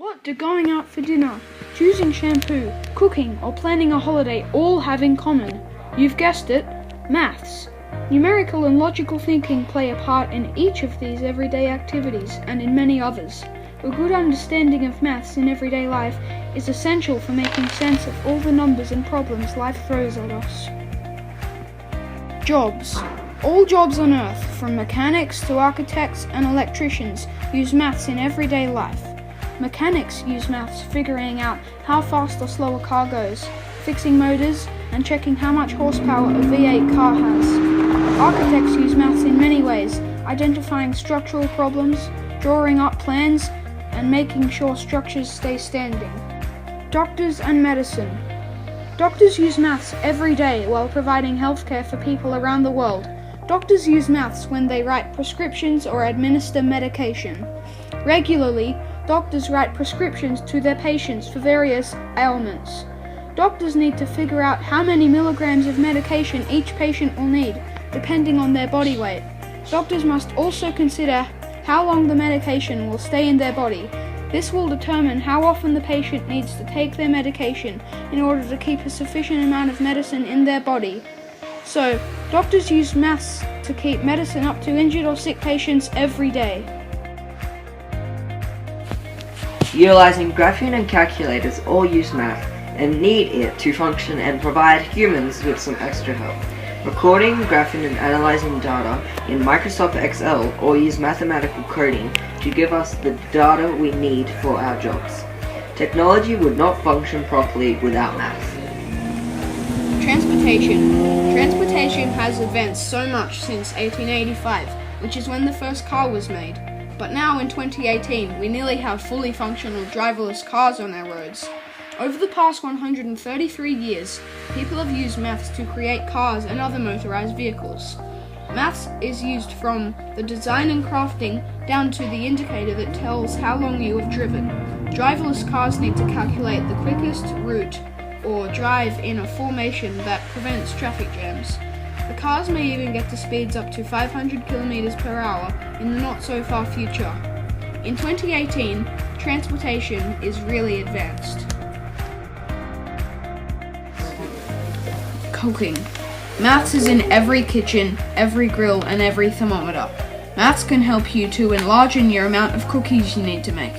What do going out for dinner, choosing shampoo, cooking, or planning a holiday all have in common? You've guessed it, maths. Numerical and logical thinking play a part in each of these everyday activities and in many others. A good understanding of maths in everyday life is essential for making sense of all the numbers and problems life throws at us. Jobs. All jobs on Earth, from mechanics to architects and electricians, use maths in everyday life. Mechanics use maths figuring out how fast or slow a car goes, fixing motors, and checking how much horsepower a V8 car has. Architects use maths in many ways, identifying structural problems, drawing up plans, and making sure structures stay standing. Doctors and medicine. Doctors use maths every day while providing healthcare for people around the world. Doctors use maths when they write prescriptions or administer medication. Regularly, doctors write prescriptions to their patients for various ailments. Doctors need to figure out how many milligrams of medication each patient will need, depending on their body weight. Doctors must also consider how long the medication will stay in their body. This will determine how often the patient needs to take their medication in order to keep a sufficient amount of medicine in their body. So, doctors use maths to keep medicine up to injured or sick patients every day. Utilizing graphing and calculators all use math and need it to function and provide humans with some extra help. Recording, graphing and analyzing data in Microsoft Excel or use mathematical coding to give us the data we need for our jobs. Technology would not function properly without math. Transportation. Transportation has advanced so much since 1885, which is when the first car was made. But now in 2018, we nearly have fully functional driverless cars on our roads. Over the past 133 years, people have used maths to create cars and other motorized vehicles. Maths is used from the design and crafting down to the indicator that tells how long you have driven. Driverless cars need to calculate the quickest route or drive in a formation that prevents traffic jams. The cars may even get to speeds up to 500 kilometers per hour in the not so far future. In 2018, transportation is really advanced. Cooking. Maths is in every kitchen, every grill, and every thermometer. Maths can help you to enlarge your amount of cookies you need to make.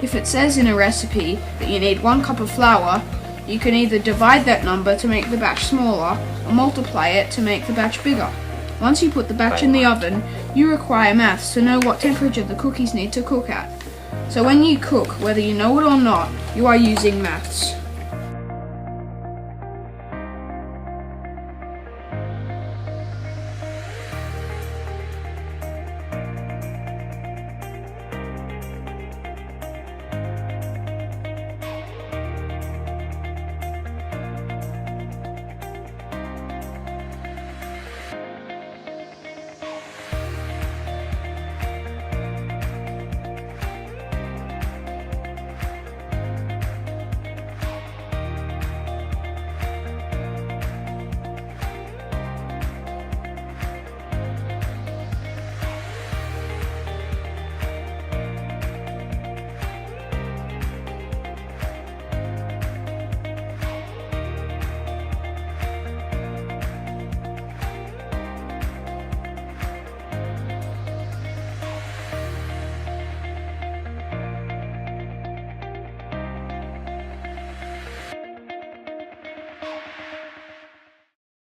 If it says in a recipe that you need 1 cup of flour, you can either divide that number to make the batch smaller or multiply it to make the batch bigger. Once you put the batch in the oven, you require maths to know what temperature the cookies need to cook at. So when you cook, whether you know it or not, you are using maths.